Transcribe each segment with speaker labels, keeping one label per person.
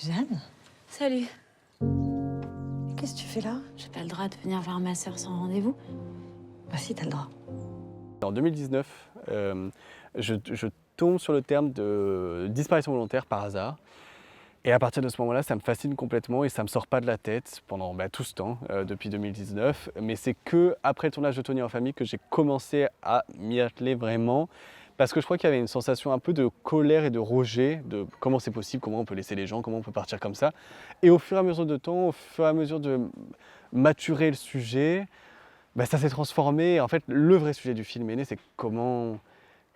Speaker 1: Suzanne,
Speaker 2: Salut.
Speaker 1: qu'est-ce que tu fais là?
Speaker 2: J'ai pas le droit de venir voir ma sœur sans rendez-vous.
Speaker 1: Bah si, t'as le droit.
Speaker 3: En 2019, je tombe sur le terme de disparition volontaire par hasard. Et à partir de ce moment-là, ça me fascine complètement et ça me sort pas de la tête pendant tout ce temps, depuis 2019. Mais c'est que après le tournage de Tony en famille que j'ai commencé à m'y atteler vraiment. Parce que je crois qu'il y avait une sensation un peu de colère et de rejet, de comment c'est possible, comment on peut laisser les gens, comment on peut partir comme ça. Et au fur et à mesure de temps, au fur et à mesure de maturer le sujet, ça s'est transformé. En fait, le vrai sujet du film est né, c'est comment,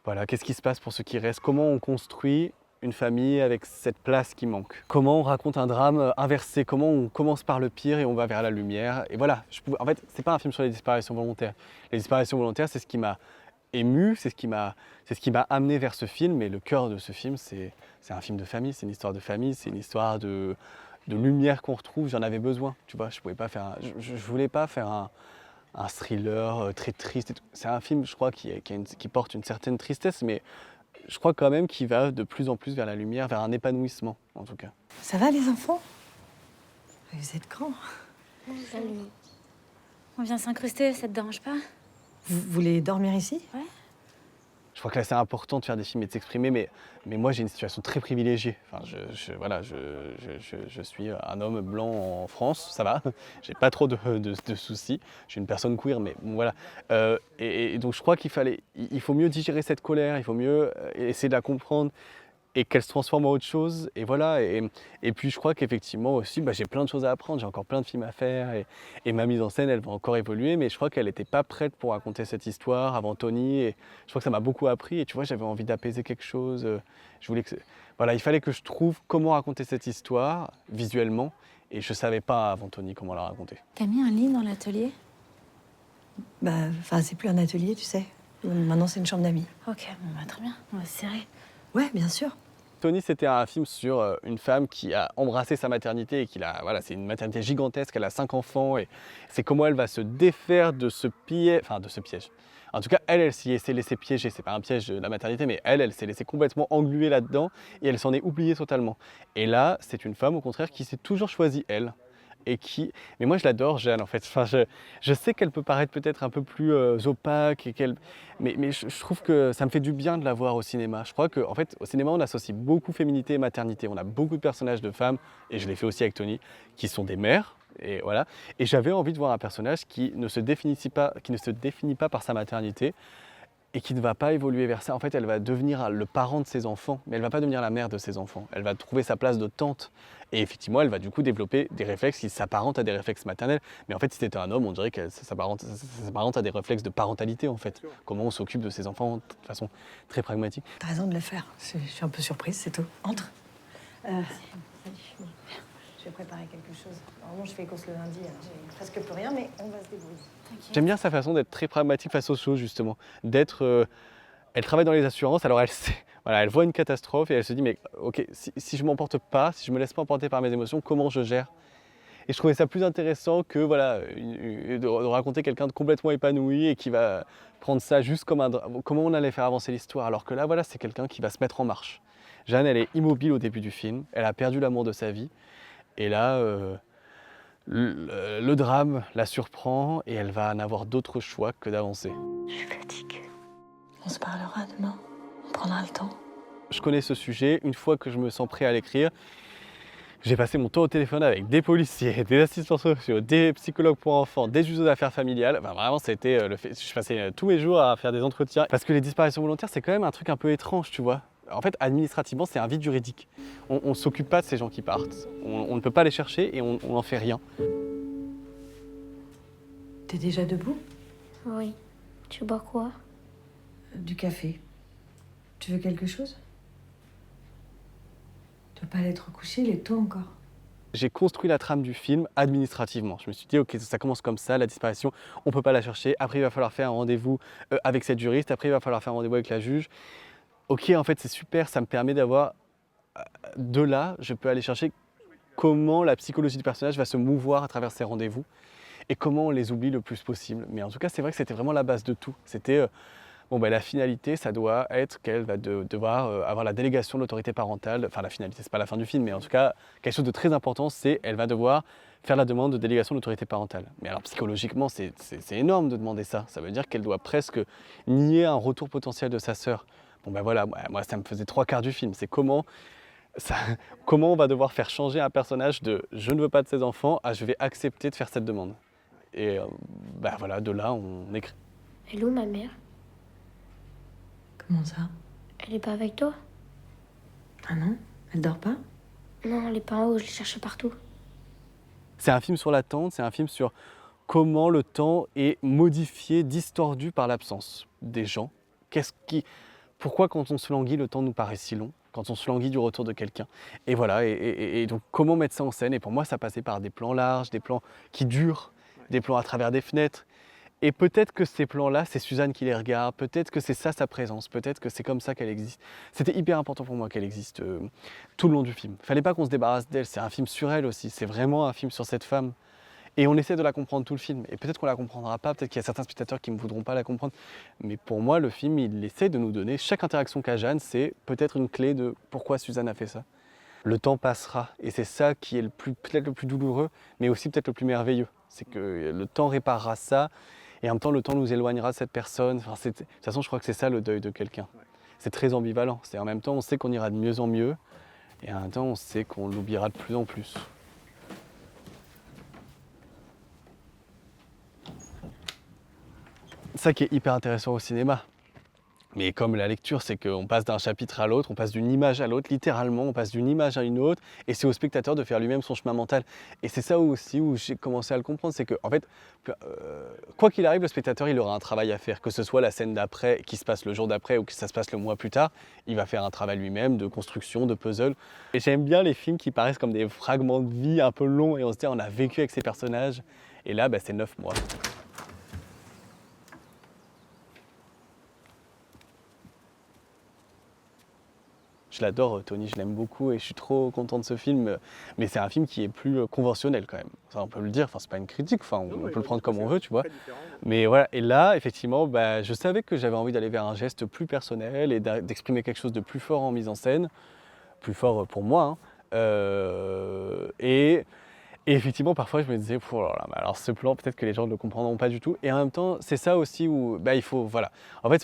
Speaker 3: voilà, qu'est-ce qui se passe pour ceux qui restent, comment on construit une famille avec cette place qui manque. Comment on raconte un drame inversé, comment on commence par le pire et on va vers la lumière. Et voilà, en fait, c'est pas un film sur les disparitions volontaires. Les disparitions volontaires, c'est ce qui m'a ému, c'est ce qui m'a amené vers ce film. Et le cœur de ce film, c'est un film de famille, c'est une histoire de famille, c'est une histoire de lumière qu'on retrouve. J'en avais besoin, tu vois. Je voulais pas faire un thriller très triste. C'est un film, je crois, qui porte une certaine tristesse, mais je crois quand même qu'il va de plus en plus vers la lumière, vers un épanouissement, en tout cas.
Speaker 1: Ça va les enfants? Vous êtes grands.
Speaker 2: Salut. On vient s'incruster, ça te dérange pas?
Speaker 1: Vous voulez dormir ici?
Speaker 2: Ouais.
Speaker 3: Je crois que là, c'est important de faire des films et de s'exprimer, mais moi, j'ai une situation très privilégiée. Enfin, je suis un homme blanc en France, ça va. J'ai pas trop de soucis. Je suis une personne queer, mais bon, voilà. Et donc, je crois il faut mieux digérer cette colère, il faut mieux essayer de la comprendre et qu'elle se transforme en autre chose. Et voilà. Et puis, je crois qu'effectivement aussi, j'ai plein de choses à apprendre. J'ai encore plein de films à faire. Et ma mise en scène, elle va encore évoluer. Mais je crois qu'elle n'était pas prête pour raconter cette histoire avant Tony. Et je crois que ça m'a beaucoup appris. Et tu vois, j'avais envie d'apaiser quelque chose. Je voulais voilà, il fallait que je trouve comment raconter cette histoire visuellement. Et je ne savais pas avant Tony comment la raconter.
Speaker 2: T'as mis un lit dans l'atelier?
Speaker 1: C'est plus un atelier, tu sais. Maintenant, c'est une chambre d'amis.
Speaker 2: Ok, bon très bien, on va se serrer.
Speaker 1: Ouais, bien sûr.
Speaker 3: Tony, c'était un film sur une femme qui a embrassé sa maternité et c'est une maternité gigantesque, elle a 5 enfants et c'est comment elle va se défaire de ce piège, En tout cas, elle s'y s'est laissée piéger, c'est pas un piège de la maternité, mais elle s'est laissée complètement engluer là-dedans et elle s'en est oubliée totalement. Et là, c'est une femme au contraire qui s'est toujours choisie elle. Mais moi je l'adore Jeanne en fait. Je sais qu'elle peut paraître peut-être un peu plus opaque, mais je trouve que ça me fait du bien de la voir au cinéma. Je crois qu'en fait au cinéma on associe beaucoup féminité et maternité. On a beaucoup de personnages de femmes, et je l'ai fait aussi avec Tony, qui sont des mères. Et voilà. Et j'avais envie de voir un personnage qui ne se définit pas par sa maternité et qui ne va pas évoluer vers ça. En fait, elle va devenir le parent de ses enfants, mais elle ne va pas devenir la mère de ses enfants. Elle va trouver sa place de tante. Et effectivement, elle va du coup développer des réflexes qui s'apparentent à des réflexes maternels. Mais en fait, si c'était un homme, on dirait que ça s'apparente à des réflexes de parentalité, en fait. Comment on s'occupe de ses enfants de façon très pragmatique.
Speaker 1: T'as raison de le faire. Je suis un peu surprise, c'est tout. Entre. Je vais préparer quelque chose. Normalement, je fais les courses le lundi, alors j'ai presque plus rien, mais on va se débrouiller.
Speaker 3: J'aime bien sa façon d'être très pragmatique face aux choses, justement. Elle travaille dans les assurances, alors elle sait, voilà, elle voit une catastrophe et elle se dit, mais ok, si je m'emporte pas, si je me laisse pas emporter par mes émotions, comment je gère? Et je trouvais ça plus intéressant que de raconter quelqu'un de complètement épanoui et qui va prendre ça juste comme comment on allait faire avancer l'histoire. Alors que là, voilà, c'est quelqu'un qui va se mettre en marche. Jeanne, elle est immobile au début du film, elle a perdu l'amour de sa vie. Et là, le drame la surprend et elle va n'avoir d'autre choix que d'avancer.
Speaker 1: Je suis fatiguée. On se parlera demain. On prendra le temps.
Speaker 3: Je connais ce sujet. Une fois que je me sens prêt à l'écrire, j'ai passé mon temps au téléphone avec des policiers, des assistants sociaux, des psychologues pour enfants, des juges aux affaires familiales. Vraiment, c'était je passais tous mes jours à faire des entretiens. Parce que les disparitions volontaires, c'est quand même un truc un peu étrange, tu vois. En fait, administrativement, c'est un vide juridique. On ne s'occupe pas de ces gens qui partent. On ne peut pas les chercher et on n'en fait rien.
Speaker 1: T'es déjà debout?
Speaker 4: Oui. Tu bois quoi?
Speaker 1: Du café. Tu veux quelque chose? Tu dois pas aller te recoucher, il est tôt encore.
Speaker 3: J'ai construit la trame du film administrativement. Je me suis dit, ok, ça commence comme ça, la disparition, on ne peut pas la chercher. Après, il va falloir faire un rendez-vous avec cette juriste. Après, il va falloir faire un rendez-vous avec la juge. Ok, en fait, c'est super, ça me permet d'avoir... De là, je peux aller chercher comment la psychologie du personnage va se mouvoir à travers ces rendez-vous et comment on les oublie le plus possible. Mais en tout cas, c'est vrai que c'était vraiment la base de tout. C'était bon, ben, la finalité, ça doit être qu'elle va devoir avoir la délégation de l'autorité parentale. Enfin, la finalité, c'est pas la fin du film, mais en tout cas, quelque chose de très important, c'est qu'elle va devoir faire la demande de délégation de l'autorité parentale. Mais alors, psychologiquement, c'est énorme de demander ça. Ça veut dire qu'elle doit presque nier un retour potentiel de sa sœur. Bon, ben voilà, moi, ça me faisait 3 quarts du film. C'est comment on va devoir faire changer un personnage de « je ne veux pas de ces enfants » à « je vais accepter de faire cette demande ». Et ben voilà, de là, on écrit.
Speaker 4: Elle est où, ma mère?
Speaker 5: Comment ça?
Speaker 4: Elle est pas avec toi?
Speaker 5: Ah non? Elle dort pas?
Speaker 4: Non, elle est pas en haut, je l'ai cherchée partout.
Speaker 3: C'est un film sur l'attente, c'est un film sur comment le temps est modifié, distordu par l'absence des gens. Pourquoi quand on se languit, le temps nous paraît si long, quand on se languit du retour de quelqu'un. Et voilà, et donc comment mettre ça en scène? Et pour moi, ça passait par des plans larges, des plans qui durent, des plans à travers des fenêtres. Et peut-être que ces plans-là, c'est Suzanne qui les regarde, peut-être que c'est ça sa présence, peut-être que c'est comme ça qu'elle existe. C'était hyper important pour moi qu'elle existe tout le long du film. Fallait pas qu'on se débarrasse d'elle, c'est un film sur elle aussi, c'est vraiment un film sur cette femme. Et on essaie de la comprendre tout le film. Et peut-être qu'on la comprendra pas, peut-être qu'il y a certains spectateurs qui ne voudront pas la comprendre. Mais pour moi, le film, il essaie de nous donner, chaque interaction qu'a Jeanne, c'est peut-être une clé de pourquoi Suzanne a fait ça. Le temps passera, et c'est ça qui est peut-être le plus douloureux, mais aussi peut-être le plus merveilleux. C'est que le temps réparera ça, et en même temps, le temps nous éloignera de cette personne. Enfin, de toute façon, je crois que c'est ça le deuil de quelqu'un. C'est très ambivalent. C'est en même temps, on sait qu'on ira de mieux en mieux, et en même temps, on sait qu'on l'oubliera de plus en plus. Ça qui est hyper intéressant au cinéma. Mais comme la lecture, c'est qu'on passe d'un chapitre à l'autre, on passe d'une image à l'autre, littéralement, on passe d'une image à une autre, et c'est au spectateur de faire lui-même son chemin mental. Et c'est ça aussi où j'ai commencé à le comprendre, c'est que, en fait, quoi qu'il arrive, le spectateur, il aura un travail à faire, que ce soit la scène d'après, qui se passe le jour d'après, ou que ça se passe le mois plus tard, il va faire un travail lui-même de construction, de puzzle. Et j'aime bien les films qui paraissent comme des fragments de vie un peu longs, et on se dit, on a vécu avec ces personnages, et là, c'est 9 mois. Je l'adore, Tony, je l'aime beaucoup et je suis trop content de ce film. Mais c'est un film qui est plus conventionnel quand même. Ça, on peut le dire, c'est pas une critique, on peut le prendre comme on veut, tu vois. Mais voilà, et là, effectivement, je savais que j'avais envie d'aller vers un geste plus personnel et d'exprimer quelque chose de plus fort en mise en scène, plus fort pour moi. Et effectivement, parfois, je me disais, oh là là, alors ce plan, peut-être que les gens ne le comprendront pas du tout. Et en même temps, c'est ça aussi où il faut, voilà. En fait,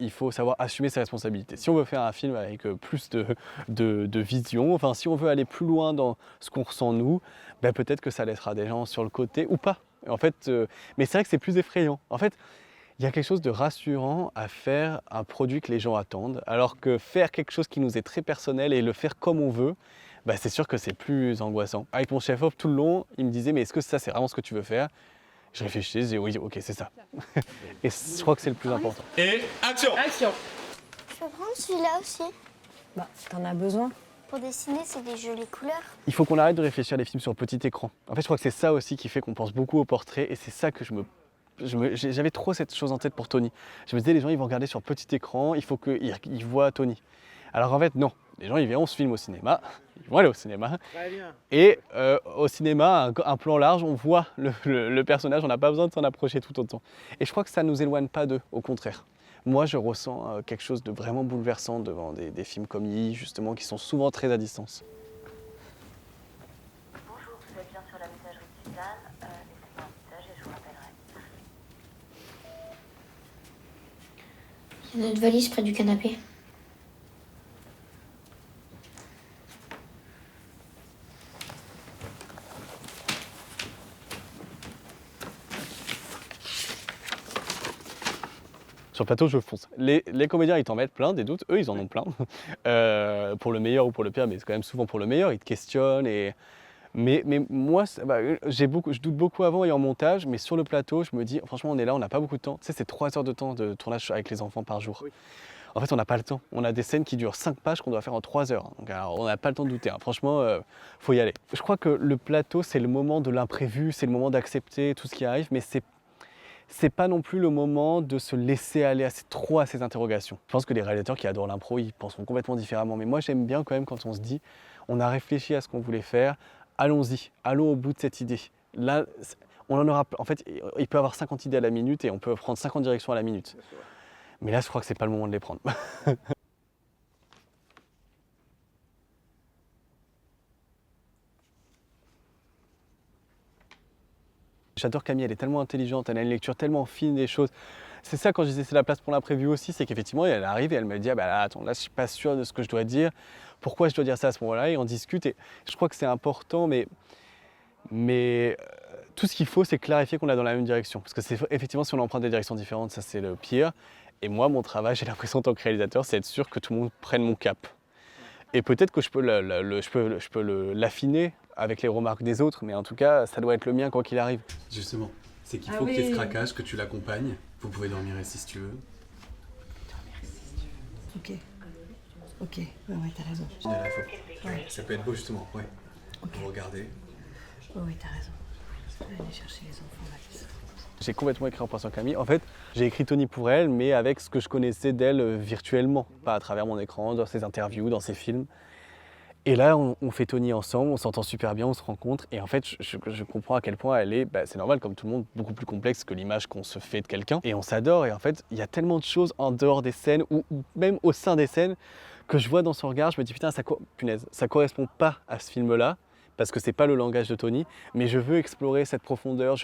Speaker 3: il faut savoir assumer ses responsabilités. Si on veut faire un film avec plus de vision, si on veut aller plus loin dans ce qu'on ressent nous, peut-être que ça laissera des gens sur le côté ou pas. En fait, mais c'est vrai que c'est plus effrayant. En fait, il y a quelque chose de rassurant à faire un produit que les gens attendent, alors que faire quelque chose qui nous est très personnel et le faire comme on veut, c'est sûr que c'est plus angoissant. Avec mon chef-op, tout le long, il me disait « mais est-ce que ça, c'est vraiment ce que tu veux faire ?» Je réfléchissais, je disais « oui, ok, c'est ça. » Et je crois que c'est le plus important.
Speaker 6: Et action!
Speaker 7: Action!
Speaker 4: Je peux prendre celui-là aussi?
Speaker 1: T'en as besoin.
Speaker 4: Pour dessiner, c'est des jolies couleurs.
Speaker 3: Il faut qu'on arrête de réfléchir à des films sur petit écran. En fait, je crois que c'est ça aussi qui fait qu'on pense beaucoup au portrait, et c'est ça que j'avais trop cette chose en tête pour Tony. Je me disais, les gens, ils vont regarder sur petit écran, il faut qu'ils voient Tony. Alors en fait, non. Les gens, ils verront ce film au cinéma, ils vont aller au cinéma.
Speaker 6: Très bien.
Speaker 3: Et au cinéma, un plan large, on voit le personnage, on n'a pas besoin de s'en approcher tout autant. Et je crois que ça ne nous éloigne pas d'eux, au contraire. Moi, je ressens quelque chose de vraiment bouleversant devant des films comme Yi, justement, qui sont souvent très à distance.
Speaker 8: Bonjour, vous êtes bien sur la messagerie de Suzanne. Laissez-moi un message et je vous rappellerai.
Speaker 4: Il y a notre valise près du canapé.
Speaker 3: Sur le plateau, je fonce. Les comédiens, ils t'en mettent plein, des doutes. Eux, ils en ont plein. Pour le meilleur ou pour le pire, mais c'est quand même souvent pour le meilleur. Ils te questionnent. Mais moi, je doute beaucoup avant et en montage. Mais sur le plateau, je me dis, franchement, on est là, on n'a pas beaucoup de temps. Tu sais, c'est 3 heures de temps de tournage avec les enfants par jour. Oui. En fait, on n'a pas le temps. On a des scènes qui durent 5 pages qu'on doit faire en 3 heures. Donc, alors, on n'a pas le temps de douter. Franchement, faut y aller. Je crois que le plateau, c'est le moment de l'imprévu, c'est le moment d'accepter tout ce qui arrive. Mais c'est pas non plus le moment de se laisser aller trop à ces interrogations. Je pense que les réalisateurs qui adorent l'impro, ils penseront complètement différemment. Mais moi, j'aime bien quand même quand on se dit, on a réfléchi à ce qu'on voulait faire, allons-y, allons au bout de cette idée. Là, on en aura, en fait, il peut y avoir 50 idées à la minute et on peut prendre 50 directions à la minute. Mais là, je crois que c'est pas le moment de les prendre. J'adore Camille, elle est tellement intelligente, elle a une lecture tellement fine des choses. C'est ça quand je disais c'est la place pour l'imprévu aussi, c'est qu'effectivement elle arrive et elle me dit ah bah là, attends, là je suis pas sûr de ce que je dois dire, pourquoi je dois dire ça à ce moment-là, et on discute et je crois que c'est important, mais tout ce qu'il faut c'est clarifier qu'on est dans la même direction. Parce que c'est effectivement si on emprunte des directions différentes, ça c'est le pire. Et moi mon travail, j'ai l'impression en tant que réalisateur, c'est être sûr que tout le monde prenne mon cap. Et peut-être que je peux l'affiner avec les remarques des autres, mais en tout cas ça doit être le mien quoi qu'il arrive. Justement, c'est qu'il faut qu'il y ait ce craquage, que tu l'accompagnes. Vous pouvez dormir ici si tu veux.
Speaker 5: Ok. Ok, ouais, t'as raison.
Speaker 3: Ouais. Ça peut être beau justement, ouais. Vous regardez.
Speaker 5: Ouais, t'as raison. Je vais aller chercher les enfants là.
Speaker 3: J'ai complètement écrit en pensant à Camille. En fait, j'ai écrit Tony pour elle, mais avec ce que je connaissais d'elle virtuellement, pas à travers mon écran, dans ses interviews, dans ses films. Et là, on fait Tony ensemble, on s'entend super bien, on se rencontre. Et en fait, je comprends à quel point elle est, c'est normal, comme tout le monde, beaucoup plus complexe que l'image qu'on se fait de quelqu'un. Et on s'adore. Et en fait, il y a tellement de choses en dehors des scènes, ou même au sein des scènes, que je vois dans son regard. Je me dis, putain, punaise, ça correspond pas à ce film-là, parce que c'est pas le langage de Tony. Mais je veux explorer cette profondeur.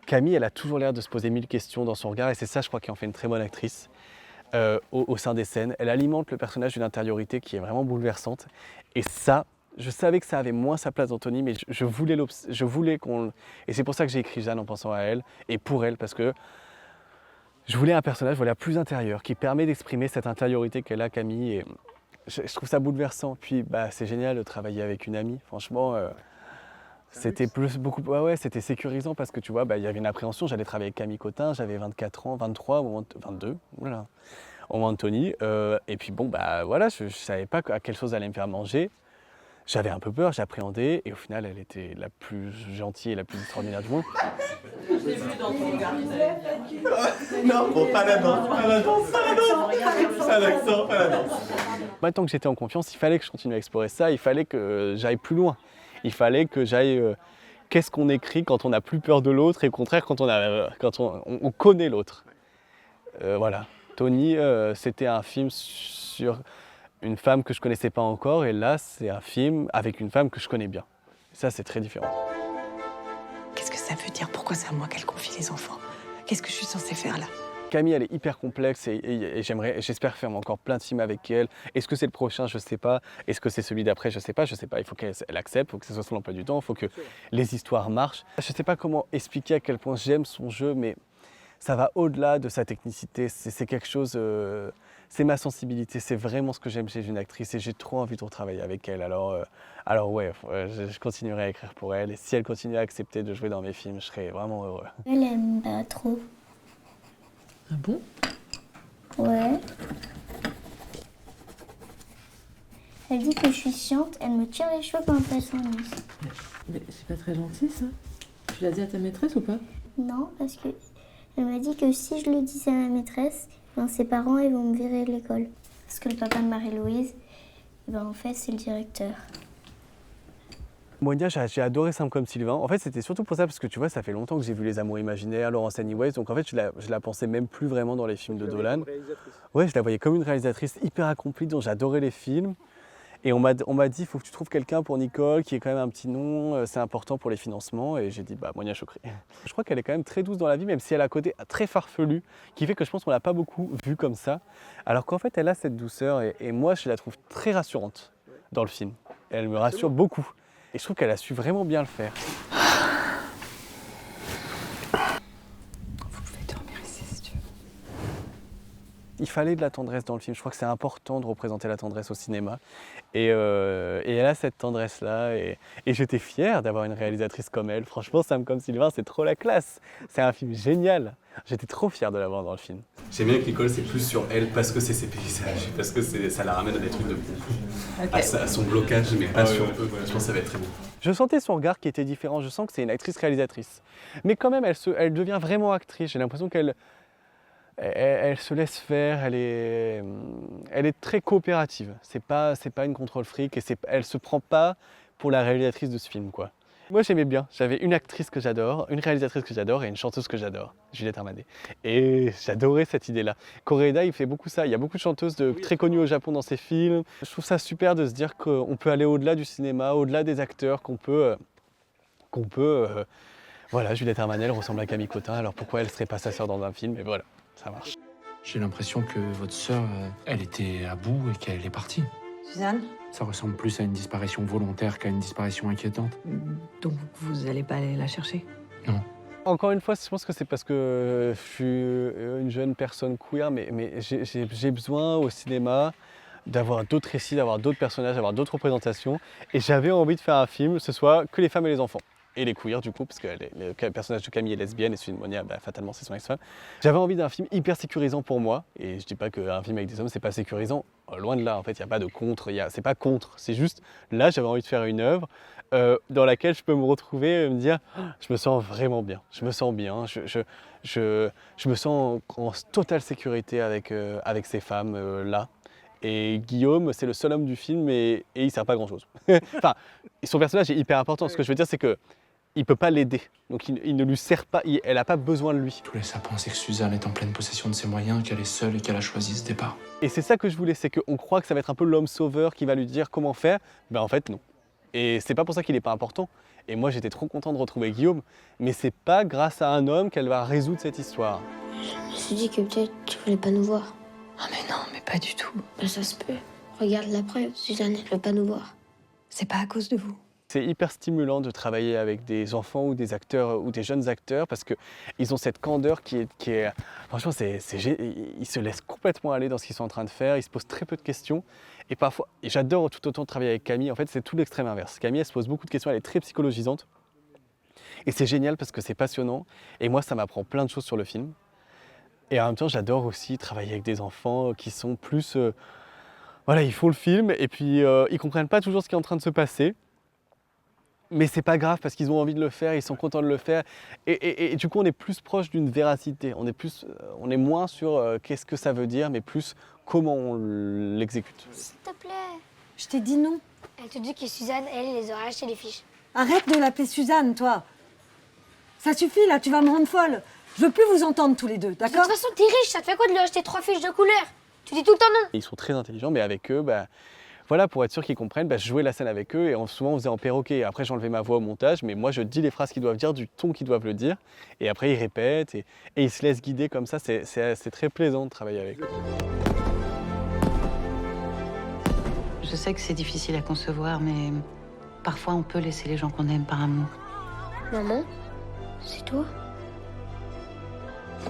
Speaker 3: Camille, elle a toujours l'air de se poser 1000 questions dans son regard. Et c'est ça, je crois, qui en fait une très bonne actrice. Au sein des scènes. Elle alimente le personnage d'une intériorité qui est vraiment bouleversante. Et ça, je savais que ça avait moins sa place dans Tony, mais je voulais qu'on... Et c'est pour ça que j'ai écrit Jeanne en pensant à elle, et pour elle, parce que je voulais un personnage plus intérieur, qui permet d'exprimer cette intériorité qu'elle a, Camille. Et je trouve ça bouleversant. Puis c'est génial de travailler avec une amie, franchement... C'était c'était sécurisant parce que tu vois, il y avait une appréhension. J'allais travailler avec Camille Cotin, j'avais 24 ans, 23, 22, voilà, au moment de Tony. Et puis voilà, je savais pas à quelle chose elle allait me faire manger. J'avais un peu peur, j'appréhendais, et au final, elle était la plus gentille et la plus extraordinaire du monde.
Speaker 5: Je l'ai vu dans ton regard.
Speaker 3: Non, bon, pas la danse, pas la danse, pas l'accent, pas la danse. Maintenant que j'étais en confiance, il fallait que je continue à explorer ça, il fallait que j'aille plus loin. Il fallait que j'aille... qu'est-ce qu'on écrit quand on n'a plus peur de l'autre et au contraire quand on connaît l'autre. Voilà. Tony, c'était un film sur une femme que je ne connaissais pas encore et là, c'est un film avec une femme que je connais bien. Et ça, c'est très différent.
Speaker 5: Qu'est-ce que ça veut dire? Pourquoi c'est à moi qu'elle confie les enfants? Qu'est-ce que je suis censée faire là?
Speaker 3: Camille, elle est hyper complexe et j'espère faire encore plein de films avec elle. Est-ce que c'est le prochain? Je ne sais pas. Est-ce que c'est celui d'après? Je ne sais pas. Il faut qu'elle accepte, il faut que ce soit son emploi du temps, il faut que les histoires marchent. Je ne sais pas comment expliquer à quel point j'aime son jeu, mais ça va au-delà de sa technicité. C'est quelque chose, c'est ma sensibilité, c'est vraiment ce que j'aime chez une actrice et j'ai trop envie de retravailler avec elle. Alors ouais, je continuerai à écrire pour elle et si elle continue à accepter de jouer dans mes films, je serai vraiment heureux.
Speaker 4: Elle aime pas trop.
Speaker 5: Ah bon?
Speaker 4: Ouais. Elle dit que je suis chiante, elle me tire les cheveux quand elle s'ennuie.
Speaker 5: Mais c'est pas très gentil ça. Tu l'as dit à ta maîtresse ou pas?
Speaker 4: Non, parce que elle m'a dit que si je le disais à ma maîtresse, ses parents ils vont me virer de l'école. Parce que le papa de Marie-Louise, en fait, c'est le directeur.
Speaker 3: Monia, j'ai adoré Simple comme Sylvain. En fait, c'était surtout pour ça, parce que tu vois, ça fait longtemps que j'ai vu Les Amours imaginaires, Laurence Anyways, donc en fait, je la pensais même plus vraiment dans les films de Dolan. Ouais, je la voyais comme une réalisatrice hyper accomplie, dont j'adorais les films. Et on m'a dit, il faut que tu trouves quelqu'un pour Nicole, qui est quand même un petit nom, c'est important pour les financements. Et j'ai dit, Monia Chokri. Je crois qu'elle est quand même très douce dans la vie, même si elle a un côté très farfelu, qui fait que je pense qu'on l'a pas beaucoup vue comme ça. Alors qu'en fait, elle a cette douceur, et moi, je la trouve très rassurante dans le film. Elle me rassure beaucoup. Et je trouve qu'elle a su vraiment bien le faire.
Speaker 5: Vous pouvez dormir ici si tu veux.
Speaker 3: Il fallait de la tendresse dans le film. Je crois que c'est important de représenter la tendresse au cinéma. Et elle a cette tendresse-là. Et j'étais fier d'avoir une réalisatrice comme elle. Franchement, Simple comme Sylvain, c'est trop la classe. C'est un film génial. J'étais trop fier de l'avoir dans le film. J'aime bien que Nicole, c'est plus sur elle parce que c'est ses paysages, parce que ça la ramène à des trucs de à son blocage, mais pas sur eux. Je pense que ça va être très beau. Je sentais son regard qui était différent. Je sens que c'est une actrice-réalisatrice. Mais quand même, elle devient vraiment actrice. J'ai l'impression qu'elle se laisse faire. Elle est très coopérative. C'est pas une contrôle fric et elle se prend pas pour la réalisatrice de ce film, quoi. Moi j'aimais bien, j'avais une actrice que j'adore, une réalisatrice que j'adore et une chanteuse que j'adore, Juliette Armanet. Et j'adorais cette idée-là. Koreeda, il fait beaucoup ça, il y a beaucoup de chanteuses très connues au Japon dans ses films. Je trouve ça super de se dire qu'on peut aller au-delà du cinéma, au-delà des acteurs, voilà, Juliette Armanet, elle ressemble à Camille Cotin, alors pourquoi elle serait pas sa sœur dans un film? Et voilà, ça marche.
Speaker 6: J'ai l'impression que votre sœur, elle était à bout et qu'elle est partie.
Speaker 5: Suzanne?
Speaker 6: Ça ressemble plus à une disparition volontaire qu'à une disparition inquiétante.
Speaker 5: Donc vous allez pas aller la chercher?
Speaker 6: Non.
Speaker 3: Encore une fois, je pense que c'est parce que je suis une jeune personne queer, mais j'ai besoin au cinéma d'avoir d'autres récits, d'avoir d'autres personnages, d'avoir d'autres représentations. Et j'avais envie de faire un film, ce soit que les femmes et les enfants. Et les queers du coup, parce que le personnage de Camille est lesbienne et Suzanne Monia, fatalement c'est son ex-femme. J'avais envie d'un film hyper sécurisant pour moi, et je dis pas qu'un film avec des hommes c'est pas sécurisant, loin de là, en fait il n'y a pas de contre, c'est pas contre, c'est juste, là j'avais envie de faire une œuvre dans laquelle je peux me retrouver et me dire, je me sens vraiment bien, je me sens bien, je me sens en totale sécurité avec ces femmes là. Et Guillaume, c'est le seul homme du film et il ne sert pas à grand chose. Enfin, son personnage est hyper important, ce que je veux dire c'est que il ne peut pas l'aider, donc il ne lui sert pas, elle n'a pas besoin de lui.
Speaker 6: Tout laisse à penser que Suzanne est en pleine possession de ses moyens, qu'elle est seule et qu'elle a choisi ce départ.
Speaker 3: Et c'est ça que je voulais, c'est qu'on croit que ça va être un peu l'homme sauveur qui va lui dire comment faire, ben en fait non. Et c'est pas pour ça qu'il n'est pas important. Et moi j'étais trop content de retrouver Guillaume, mais c'est pas grâce à un homme qu'elle va résoudre cette histoire.
Speaker 4: Je me suis dit que peut-être tu voulais pas nous voir.
Speaker 5: Ah mais non, mais pas du tout.
Speaker 4: Ben ça se peut. Regarde la preuve, Suzanne, elle veut pas nous voir.
Speaker 5: C'est pas à cause de vous.
Speaker 3: C'est hyper stimulant de travailler avec des enfants ou des acteurs ou des jeunes acteurs parce qu'ils ont cette candeur qui est franchement, ils se laissent complètement aller dans ce qu'ils sont en train de faire, ils se posent très peu de questions et parfois, et j'adore tout autant de travailler avec Camille, en fait c'est tout l'extrême inverse. Camille elle se pose beaucoup de questions, elle est très psychologisante et c'est génial parce que c'est passionnant et moi ça m'apprend plein de choses sur le film et en même temps j'adore aussi travailler avec des enfants qui sont plus, voilà ils font le film et puis ils comprennent pas toujours ce qui est en train de se passer. Mais c'est pas grave parce qu'ils ont envie de le faire, ils sont contents de le faire. Et du coup, on est plus proche d'une véracité. On est moins sur qu'est-ce que ça veut dire, mais plus comment on l'exécute.
Speaker 4: S'il te plaît.
Speaker 7: Je t'ai dit non.
Speaker 4: Elle te dit que Suzanne, elle les aura acheté les fiches.
Speaker 7: Arrête de l'appeler Suzanne, toi. Ça suffit, là, tu vas me rendre folle. Je veux plus vous entendre tous les deux,
Speaker 4: De toute
Speaker 7: d'accord?
Speaker 4: façon, t'es riche, ça te fait quoi de lui acheter 3 fiches de couleur? Tu dis tout le temps non.
Speaker 3: Ils sont très intelligents, mais avec eux, voilà, pour être sûr qu'ils comprennent, je jouais la scène avec eux et souvent on faisait en perroquet. Après, j'enlevais ma voix au montage, mais moi je dis les phrases qu'ils doivent dire, du ton qu'ils doivent le dire. Et après, ils répètent et ils se laissent guider comme ça. C'est très plaisant de travailler avec eux.
Speaker 5: Je sais que c'est difficile à concevoir, mais parfois on peut laisser les gens qu'on aime par amour.
Speaker 4: Maman, c'est toi?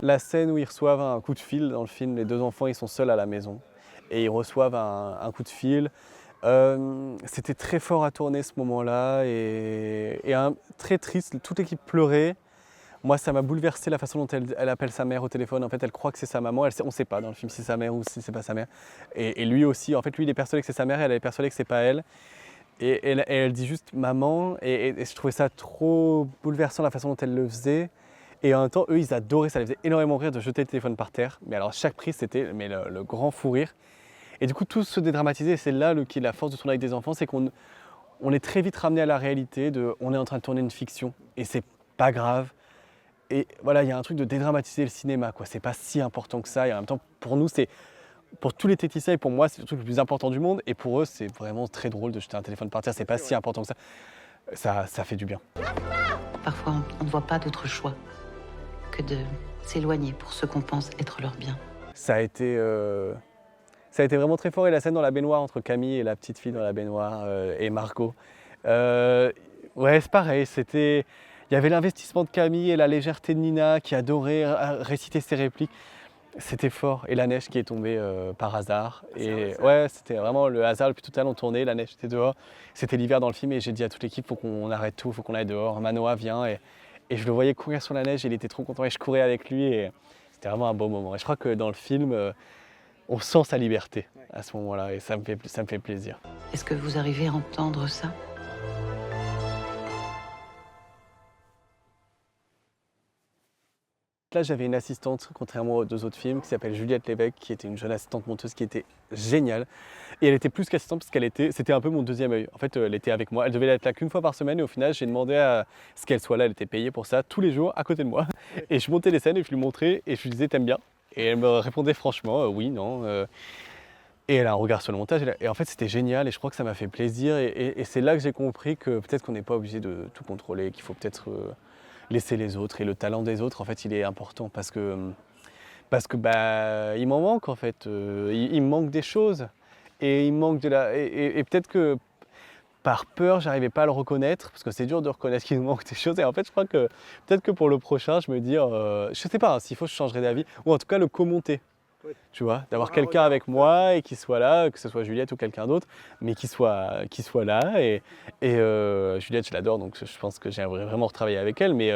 Speaker 3: La scène où ils reçoivent un coup de fil dans le film, les deux enfants, ils sont seuls à la maison. Et ils reçoivent un coup de fil. C'était très fort à tourner ce moment-là et très triste. Toute l'équipe pleurait. Moi, ça m'a bouleversé la façon dont elle appelle sa mère au téléphone. En fait, elle croit que c'est sa maman. On ne sait pas dans le film si c'est sa mère ou si c'est pas sa mère. Et lui aussi, en fait, lui, il est persuadé que c'est sa mère et elle est persuadée que c'est pas elle. Et elle dit juste maman. Et je trouvais ça trop bouleversant la façon dont elle le faisait. Et en même temps, eux, ils adoraient, ça les faisait énormément rire de jeter le téléphone par terre. Mais alors, chaque prise, c'était le grand fou rire. Et du coup, tout se dédramatisait. Et c'est là qui est la force de tourner avec des enfants, c'est qu'on est très vite ramené à la réalité on est en train de tourner une fiction. Et c'est pas grave. Et voilà, il y a un truc de dédramatiser le cinéma, quoi. C'est pas si important que ça. Et en même temps, pour nous, pour tous les téticiens et pour moi, c'est le truc le plus important du monde. Et pour eux, c'est vraiment très drôle de jeter un téléphone par terre. C'est pas si important que ça. Ça fait du bien.
Speaker 5: Parfois, on ne voit pas d'autre choix que de s'éloigner pour ceux qu'on pense être leur bien.
Speaker 3: Ça a été vraiment très fort. Et la scène dans la baignoire entre Camille et la petite fille dans la baignoire et Margot. Ouais, c'est pareil. Il y avait l'investissement de Camille et la légèreté de Nina qui adorait réciter ses répliques. C'était fort. Et la neige qui est tombée par hasard. Et ouais, c'était vraiment le hasard le plus total. On tournait, la neige était dehors. C'était l'hiver dans le film et j'ai dit à toute l'équipe, faut qu'on arrête tout, faut qu'on aille dehors. Manoa vient et je le voyais courir sur la neige. Et il était trop content et je courais avec lui. Et c'était vraiment un beau moment. Et je crois que dans le film, on sent sa liberté à ce moment-là et ça me fait plaisir.
Speaker 5: Est-ce que vous arrivez à entendre ça ?
Speaker 3: là, j'avais une assistante, contrairement aux 2 autres films, qui s'appelle Juliette Lévesque, qui était une jeune assistante monteuse qui était géniale. Et elle était plus qu'assistante parce c'était un peu mon deuxième œil. En fait, elle était avec moi. Elle devait être là qu'une fois par semaine et au final, j'ai demandé à ce qu'elle soit là. Elle était payée pour ça tous les jours à côté de moi. Et je montais les scènes et je lui montrais et je lui disais t'aimes bien? Et elle me répondait franchement oui, non. Et elle a un regard sur le montage. Et en fait, c'était génial et je crois que ça m'a fait plaisir. Et c'est là que j'ai compris que peut-être qu'on n'est pas obligé de tout contrôler, qu'il faut peut-être laisser les autres. Et le talent des autres, en fait, il est important parce que bah, il m'en manque en fait. Il me manque des choses. Et il me manque de la. Et peut-être que par peur, j'arrivais pas à le reconnaître, parce que c'est dur de reconnaître qu'il nous manque des choses. Et en fait, je crois que peut-être que pour le prochain, je me dis, je sais pas, hein, s'il faut, je changerai d'avis, ou en tout cas le commenter. Tu vois, d'avoir quelqu'un avec moi et qui soit là, que ce soit Juliette ou quelqu'un d'autre, mais qui soit là. Et Juliette, je l'adore, donc je pense que j'aimerais vraiment retravailler avec elle, mais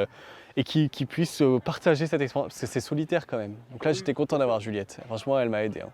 Speaker 3: et qui puisse partager cette expérience, parce que c'est solitaire quand même. Donc là, j'étais content d'avoir Juliette. Franchement, elle m'a aidé. Hein.